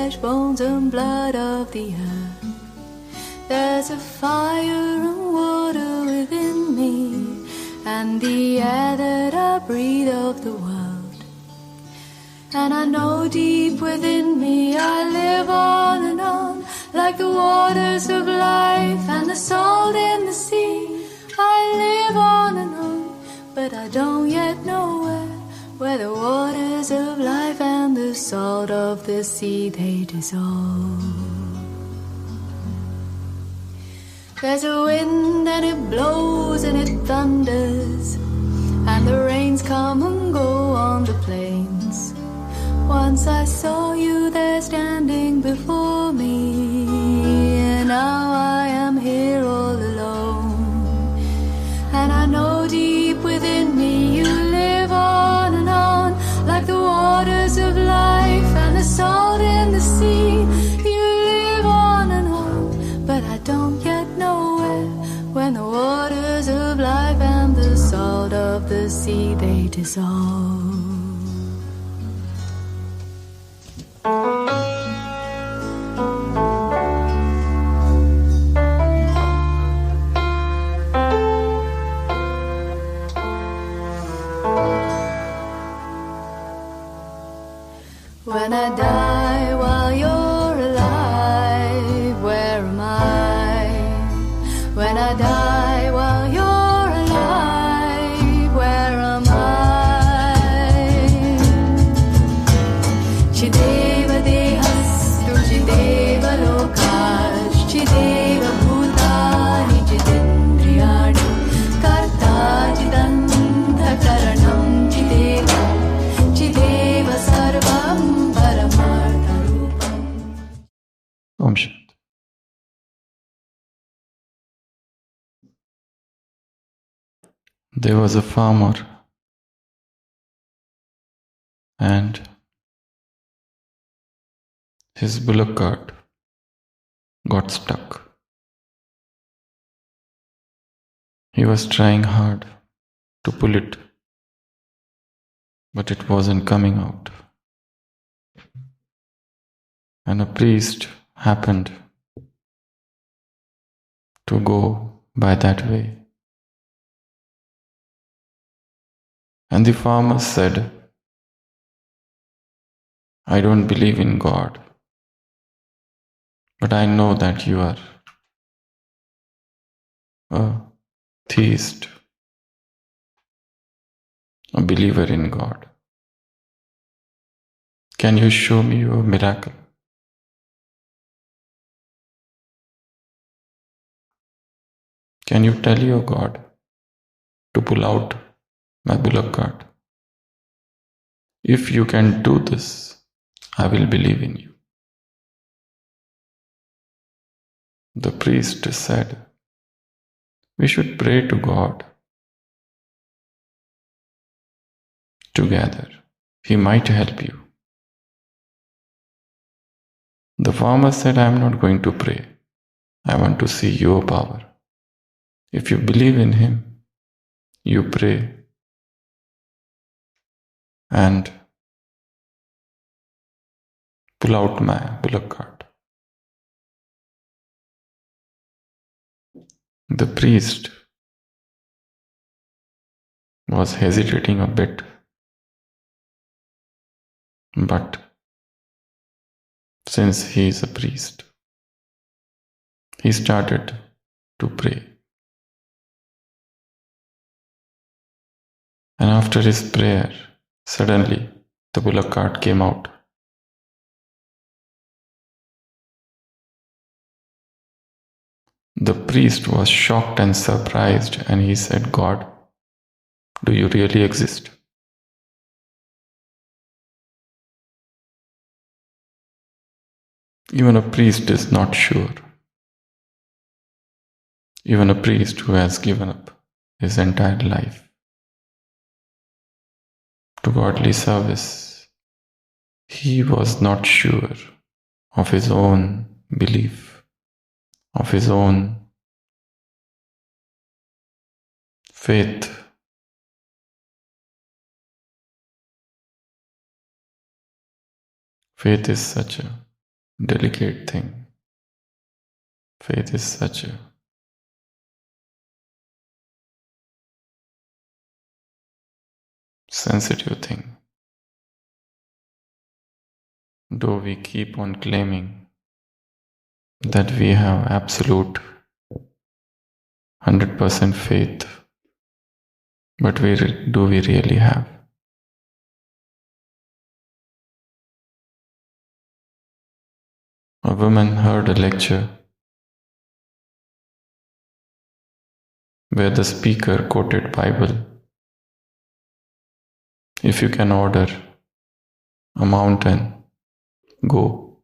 flesh, bones and blood of the earth. There's a fire and water within me, and the air that I breathe of the world. And I know deep within me I live on and on, like the waters of life and the salt in the sea. I live on and on, but I don't yet know where the waters of life and the salt of the sea they dissolve. There's a wind and it blows and it thunders, and the rains come and go on the plains. Once I saw you there standing before me, and now I am here all alone. And I know deep within me you live on and on, like the waters of life and the salt in the sea. You live on and on, but I don't yet know when the waters of life and the salt of the sea they dissolve. When I die while you're alive, where am I? When I die while you're alive, where am I? Chideva dehastu chideva lokash, chideva bhutani chidendriyani, karta chidanta karanam chideva, chideva sarvam. Om Shanti. There was a farmer, and his bullock cart got stuck. He was trying hard to pull it, but it wasn't coming out. And a priest happened to go by that way. And the farmer said, I don't believe in God, but I know that you are a theist, a believer in God. Can you show me your miracle? Can you tell your God to pull out my bullock cart? If you can do this, I will believe in you. The priest said, we should pray to God together. He might help you. The farmer said, I am not going to pray. I want to see your power. If you believe in Him, you pray and pull out my bullock cart. The priest was hesitating a bit, but since he is a priest, he started to pray. And after his prayer, suddenly the bullock cart came out. The priest was shocked and surprised, and he said, God, do you really exist? Even a priest is not sure. Even a priest who has given up his entire life to godly service, he was not sure of his own belief, of his own faith. Faith is such a delicate thing. Faith is such a sensitive thing. Though we keep on claiming that we have absolute 100% faith, but do we really have? A woman heard a lecture where the speaker quoted Bible. If you can order a mountain, go,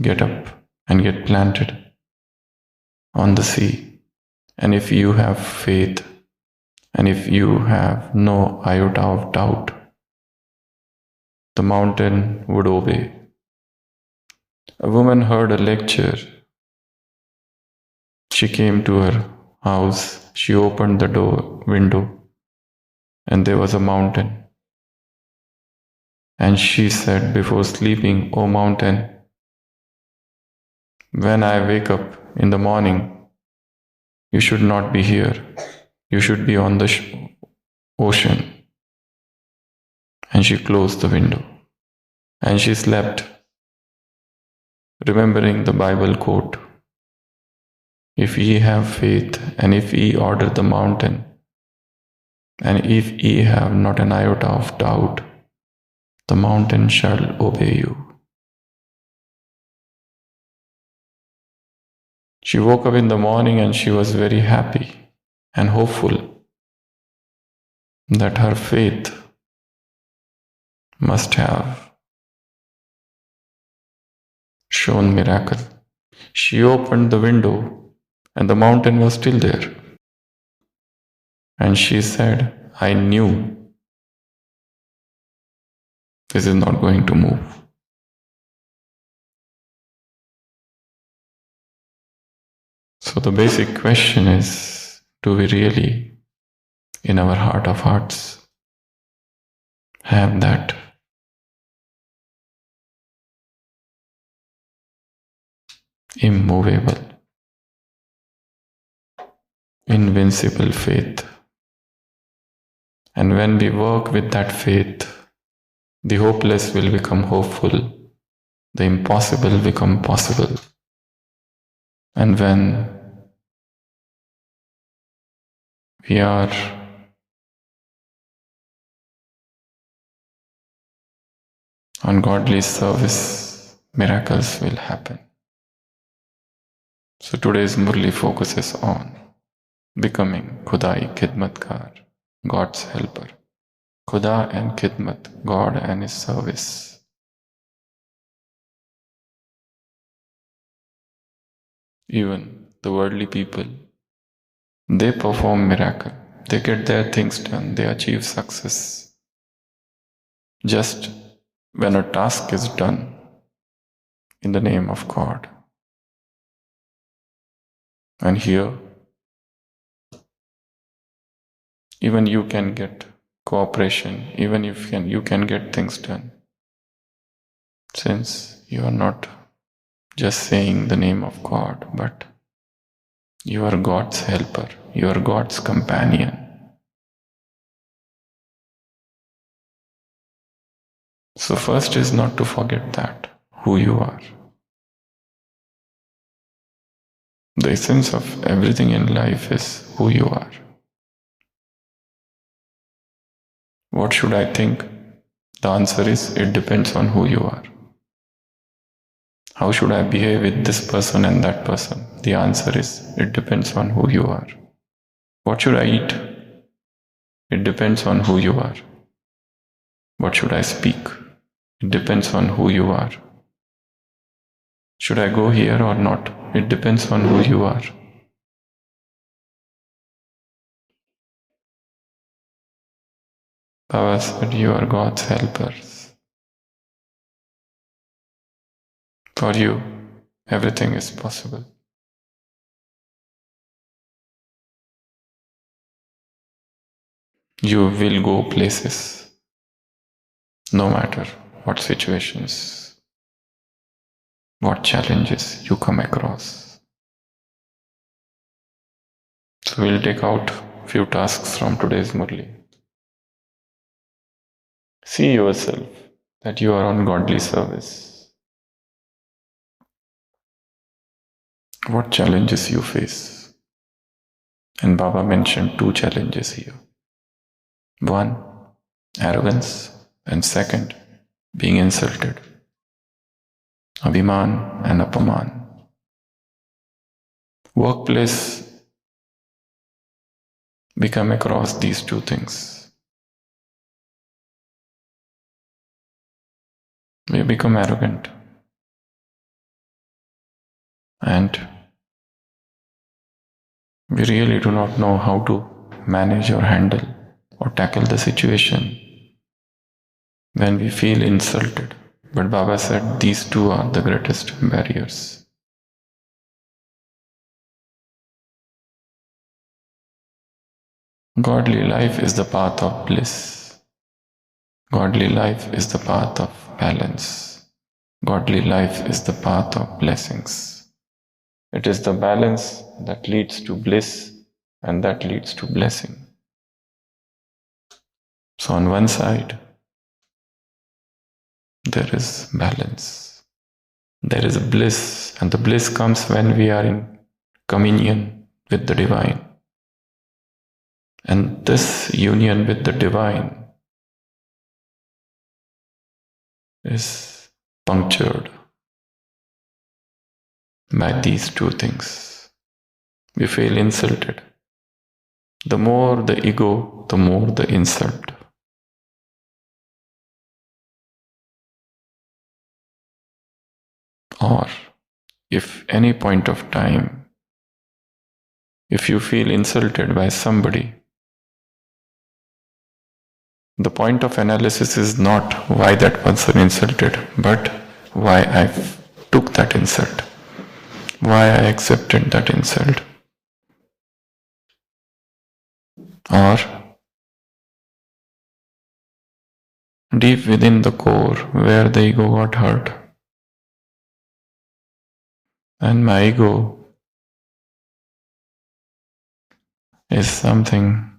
get up and get planted on the sea. And if you have faith, and if you have no iota of doubt, the mountain would obey. A woman heard a lecture. She came to her house, she opened the window, and there was a mountain. And she said before sleeping, "O mountain, when I wake up in the morning, you should not be here. You should be on the ocean." And she closed the window. And she slept, remembering the Bible quote, "If ye have faith, and if ye order the mountain, and if ye have not an iota of doubt, the mountain shall obey you." She woke up in the morning and she was very happy and hopeful that her faith must have shown miracle. She opened the window and the mountain was still there. And she said, "I knew this is not going to move." So the basic question is, do we really, in our heart of hearts, have that immovable, invincible faith? And when we work with that faith, the hopeless will become hopeful, the impossible become possible. And when we are on godly service, miracles will happen. So today's Murli focuses on becoming Khudai Khidmatkar, God's helper. Khuda and Khidmat, God and His service. Even the worldly people, they perform miracle. They get their things done. They achieve success. Just when a task is done in the name of God. And here, even you can get cooperation, even if you can get things done. Since you are not just saying the name of God, but you are God's helper, you are God's companion. So first is not to forget that, who you are. The essence of everything in life is who you are. What should I think? The answer is, it depends on who you are. How should I behave with this person and that person? The answer is, it depends on who you are. What should I eat? It depends on who you are. What should I speak? It depends on who you are. Should I go here or not? It depends on who you are. Baba said, you are God's helpers. For you, everything is possible. You will go places, no matter what situations what challenges you come across. So we'll take out few tasks from today's Murli. See yourself that you are on godly service. What challenges you face? And Baba mentioned 2 challenges here. 1, arrogance, and 2, being insulted. Abhiman and Apaman. Workplace, we come across these 2 things. We become arrogant. And we really do not know how to manage or handle or tackle the situation when we feel insulted. But Baba said these 2 are the greatest barriers. Godly life is the path of bliss. Godly life is the path of balance. Godly life is the path of blessings. It is the balance that leads to bliss and that leads to blessing. So on one side, there is balance. There is bliss, and the bliss comes when we are in communion with the divine. And this union with the divine is punctured by these 2 things. We feel insulted. The more the ego, the more the insult. Or if any point of time, if you feel insulted by somebody, the point of analysis is not why that person insulted, but why I took that insult, why I accepted that insult. Or deep within the core where the ego got hurt. And my ego is something,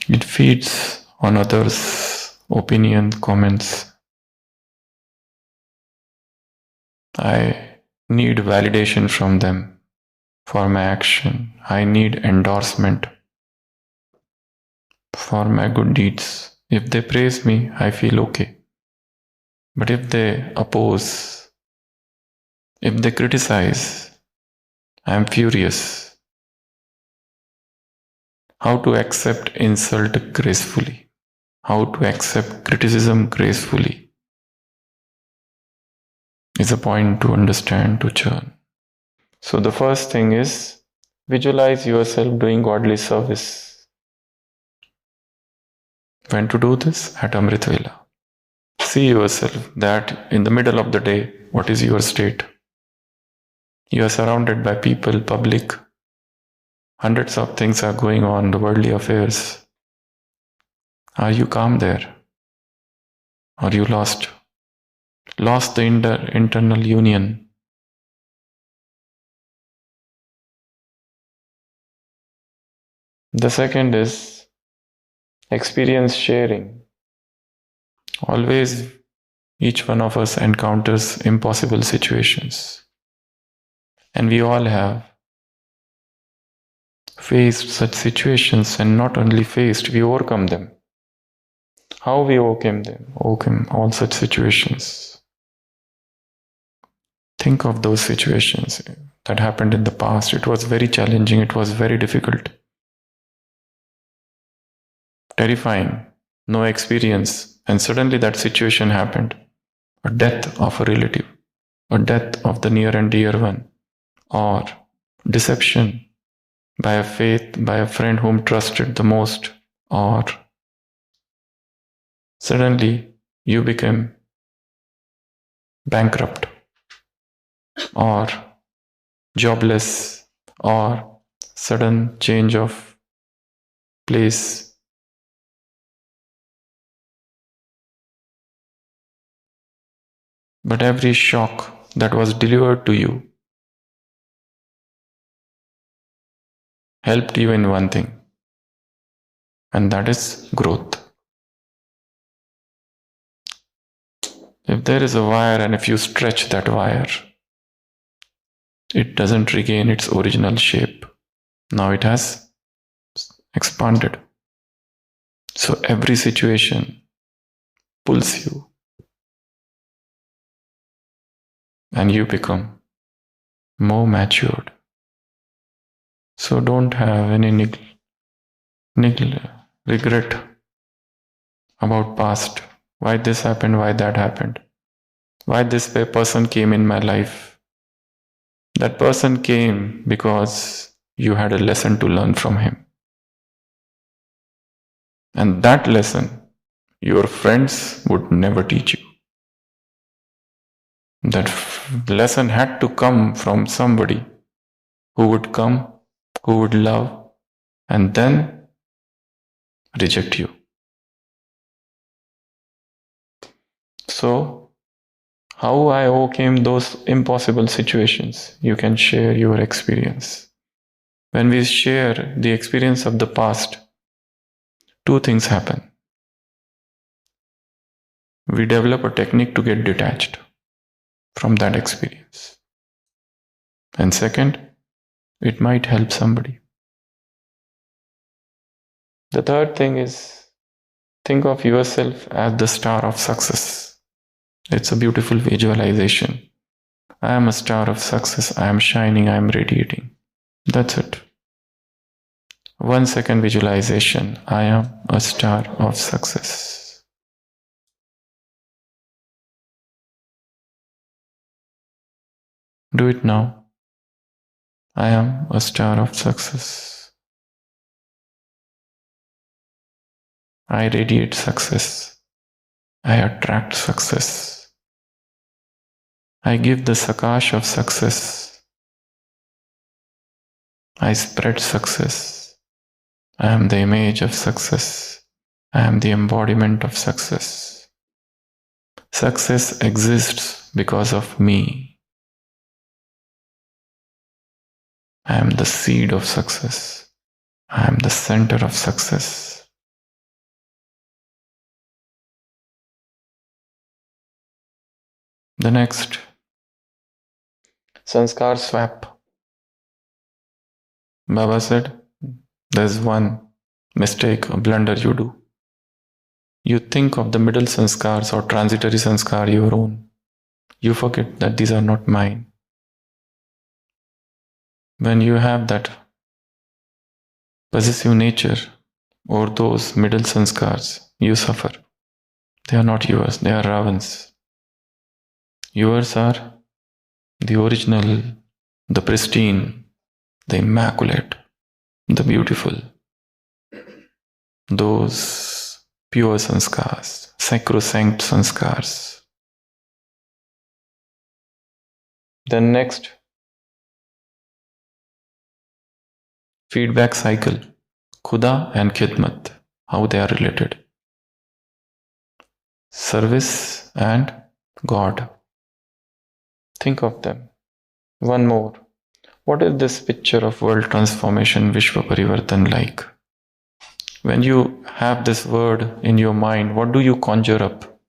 it feeds on others' opinion, comments. I need validation from them for my action. I need endorsement for my good deeds. If they praise me, I feel okay. But if they oppose, if they criticize, I am furious. How to accept insult gracefully? How to accept criticism gracefully is a point to understand, to churn. So the first thing is, visualize yourself doing godly service. When to do this? At Amrit Vela. See yourself that in the middle of the day, what is your state? You are surrounded by people, public. Hundreds of things are going on, the worldly affairs. Are you calm there? Are you lost? Lost the internal union. The second is experience sharing. Always, each one of us encounters impossible situations. And we all have faced such situations, and not only faced, we overcome them. How we overcame them? Overcome all such situations. Think of those situations that happened in the past. It was very challenging. It was very difficult. Terrifying. No experience. And suddenly that situation happened. A death of a relative. A death of the near and dear one. Or deception by a friend whom trusted the most. Or suddenly you became bankrupt. Or jobless, or sudden change of place. But every shock that was delivered to you helped you in one thing, and that is growth. If there is a wire and if you stretch that wire, it doesn't regain its original shape. Now it has expanded. So every situation pulls you and you become more matured. So don't have any regret about past. Why this happened, why that happened, why this person came in my life. That person came because you had a lesson to learn from him. And that lesson, your friends would never teach you. That lesson had to come from somebody who would come, who would love, and then reject you. So, how I overcame those impossible situations, you can share your experience. When we share the experience of the past, two things happen. We develop a technique to get detached from that experience. And second, it might help somebody. The third thing is, think of yourself as the star of success. It's a beautiful visualization. I am a star of success. I am shining. I am radiating. That's it. 1 second visualization. I am a star of success. Do it now. I am a star of success. I radiate success. I attract success. I give the sakash of success. I spread success. I am the image of success. I am the embodiment of success. Success exists because of me. I am the seed of success. I am the center of success. The next, sanskar swap. Baba said, there's one mistake, a blunder you do. You think of the middle sanskars or transitory sanskar your own. You forget that these are not mine. When you have that possessive nature or those middle sanskars, you suffer. They are not yours, they are Ravan's. Yours are the original, the pristine, the immaculate, the beautiful. Those pure sanskars, sacrosanct sanskars. Then next, feedback cycle, Khuda and Khidmat, how they are related. Service and God. Think of them. One more. What is this picture of world transformation, Vishwa Parivartan like? When you have this word in your mind, what do you conjure up?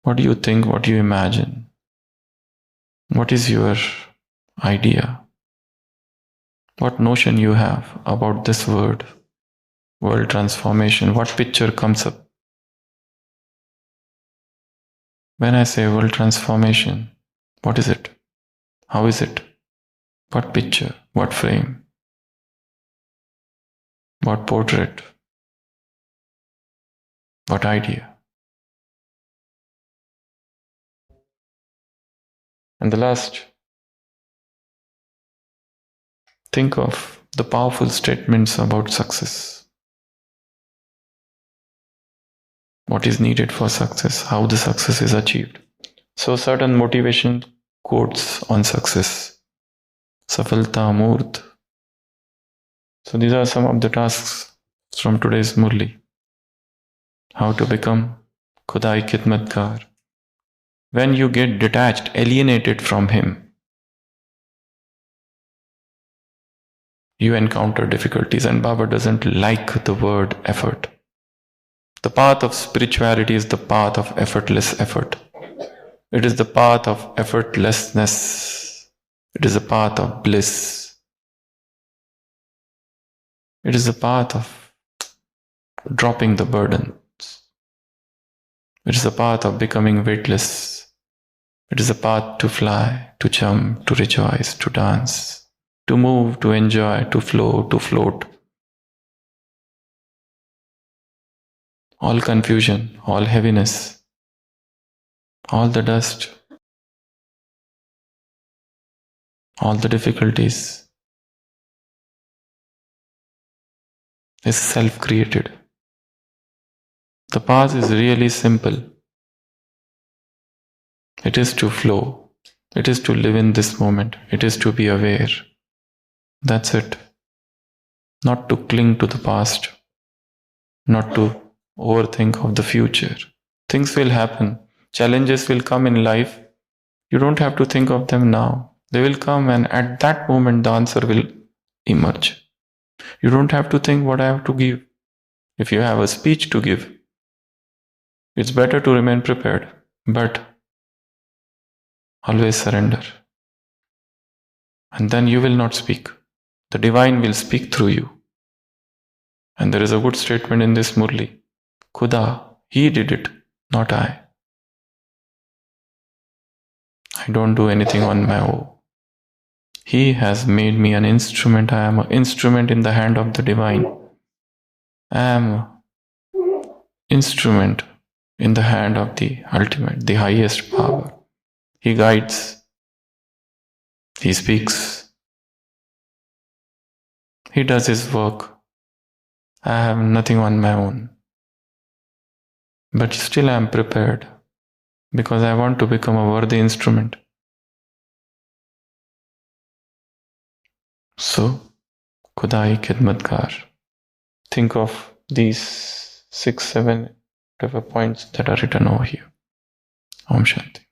What do you think? What do you imagine? What is your idea? What notion you have about this word, world transformation? What picture comes up? When I say world transformation, what is it? How is it? What picture? What frame? What portrait? What idea? And the last, think of the powerful statements about success. What is needed for success? How the success is achieved? So certain motivation quotes on success. Safalta Amurt. So these are some of the tasks from today's Murli. How to become Khudai Khidmatkar. when you get detached, alienated from Him, you encounter difficulties, and Baba doesn't like the word effort. The path of spirituality is the path of effortless effort. It is the path of effortlessness. It is a path of bliss. It is a path of dropping the burdens. It is a path of becoming weightless. It is a path to fly, to jump, to rejoice, to dance, to move, to enjoy, to flow, to float. All confusion, all heaviness, all the dust, all the difficulties is self-created. The path is really simple. It is to flow. It is to live in this moment. It is to be aware. That's it. Not to cling to the past. Not to overthink of the future. Things will happen. Challenges will come in life. You don't have to think of them now. They will come, and at that moment the answer will emerge. You don't have to think what I have to give. If you have a speech to give, it's better to remain prepared, but always surrender. And then you will not speak. The divine will speak through you. And there is a good statement in this Murli. Khuda, He did it, not I. I don't do anything on my own. He has made me an instrument. I am an instrument in the hand of the divine. I am an instrument in the hand of the ultimate, the highest power. He guides. He speaks. He does His work. I have nothing on my own. But still I am prepared because I want to become a worthy instrument. So, Khudai Khidmatgar. Think of these 6, 7 whatever points that are written over here. Om Shanti.